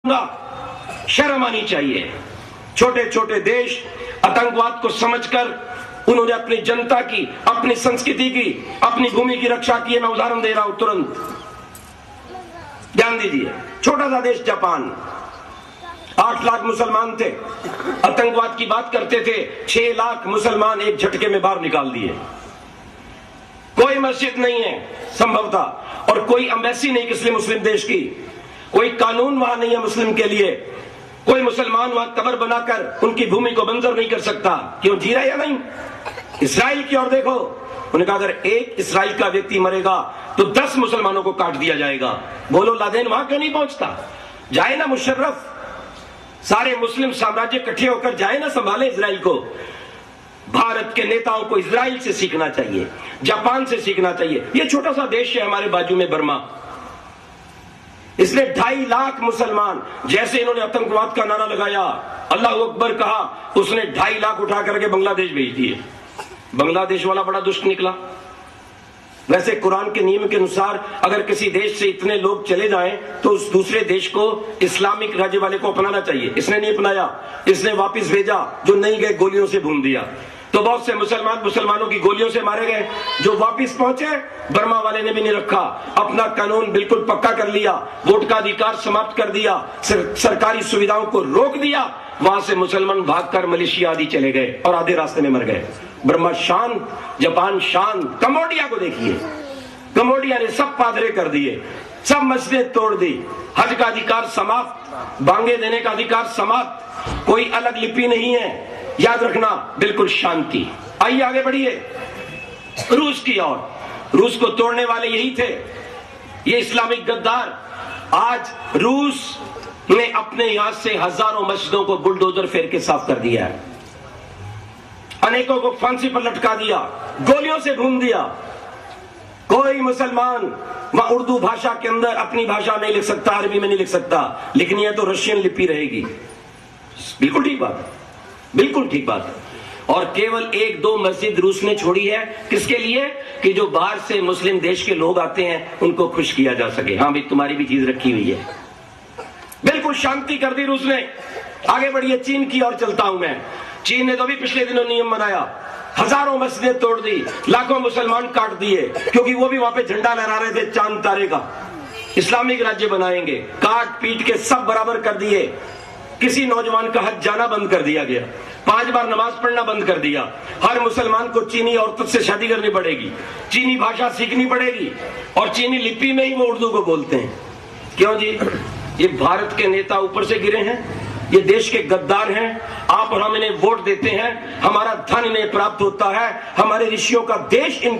शर्म आनी चाहिए। छोटे छोटे देश आतंकवाद को समझकर उन्होंने अपनी जनता की, अपनी संस्कृति की, अपनी भूमि की रक्षा की है। मैं उदाहरण दे रहा हूं, तुरंत ध्यान दीजिए। छोटा सा देश जापान, 8 लाख मुसलमान थे, आतंकवाद की बात करते थे, 6 लाख मुसलमान एक झटके में बाहर निकाल दिए। कोई मस्जिद नहीं है संभवतः, और कोई एम्बेसी नहीं किसी मुस्लिम देश की, कोई कानून वहां नहीं है मुस्लिम के लिए, कोई मुसलमान वहां कब्र बनाकर उनकी भूमि को बंजर नहीं कर सकता। क्यों, जी रहा है या नहीं? इसराइल की ओर देखो, उन्होंने कहा अगर एक इसराइल का व्यक्ति मरेगा तो 10 मुसलमानों को काट दिया जाएगा। बोलो लादेन वहां क्यों नहीं पहुंचता? जाए ना मुशर्रफ, सारे मुस्लिम साम्राज्य इकट्ठे होकर जाए ना, संभाले इसराइल को। भारत के नेताओं को इसराइल से सीखना चाहिए, जापान से सीखना चाहिए। ये छोटा सा देश है हमारे बाजू में, बर्मा, इसने 2.5 लाख मुसलमान, जैसे इन्होंने आतंकवाद का नारा लगाया, अल्लाह अकबर कहा, उसने 2.5 लाख उठा करके बांग्लादेश भेज दिए। बांग्लादेश वाला बड़ा दुष्ट निकला। वैसे कुरान के नियम के अनुसार अगर किसी देश से इतने लोग चले जाएं तो उस दूसरे देश को इस्लामिक राज्य वाले को अपनाना चाहिए। इसने नहीं अपनाया, इसने वापस भेजा, जो नहीं गए गोलियों से भून दिया। तो बहुत से मुसलमानों की गोलियों से मारे गए। जो वापस पहुंचे, बर्मा वाले ने भी नहीं रखा, अपना कानून बिल्कुल पक्का कर लिया, वोट का अधिकार समाप्त कर दिया, सरकारी सुविधाओं को रोक दिया। वहां से मुसलमान भागकर मलेशिया आदि चले गए और आधे रास्ते में मर गए। बर्मा शांत, जापान शांत। कंबोडिया को देखिए, कंबोडिया ने सब पादरे कर दिए, सब मस्जिदें तोड़ दी, हज का अधिकार समाप्त, बांगे देने का अधिकार समाप्त, कोई अलग लिपि नहीं है, याद रखना, बिल्कुल शांति। आइए आगे बढ़िए रूस की ओर। रूस को तोड़ने वाले यही थे, ये इस्लामिक गद्दार। आज रूस ने अपने यहां से हजारों मस्जिदों को बुलडोजर फेर के साफ कर दिया है, अनेकों को फांसी पर लटका दिया, गोलियों से भून दिया। कोई मुसलमान वहां उर्दू भाषा के अंदर अपनी भाषा नहीं लिख सकता, अरबी में नहीं लिख सकता, लेकिन यह तो रशियन लिपि रहेगी। बिल्कुल ठीक बात है, बिल्कुल ठीक बात है। और केवल 1-2 मस्जिद रूस ने छोड़ी है, किसके लिए? कि जो बाहर से मुस्लिम देश के लोग आते हैं उनको खुश किया जा सके। हाँ भाई, तुम्हारी भी चीज रखी हुई है। बिल्कुल शांति कर दी रूस ने। आगे बढ़िए, चीन की ओर चलता हूं मैं। चीन ने तो भी पिछले दिनों नियम बनाया, हजारों मस्जिदें तोड़ दी, लाखों मुसलमान काट दिए, क्योंकि वो भी वहां पे झंडा लहरा रहे थे चांद तारे का, इस्लामिक राज्य बनाएंगे। काट पीट के सब बराबर कर दिए। किसी नौजवान का हज जाना बंद कर दिया गया, 5 बार नमाज पढ़ना बंद कर दिया। हर मुसलमान को चीनी औरतों से शादी करनी पड़ेगी, चीनी भाषा सीखनी पड़ेगी, और चीनी लिपि में ही वो उर्दू को बोलते हैं। क्यों जी? ये भारत के नेता ऊपर से गिरे हैं, ये देश के गद्दार हैं। आप और हम इन्हें वोट देते हैं, हमारा धन इन्हें प्राप्त होता है, हमारे ऋषियों का देश इनके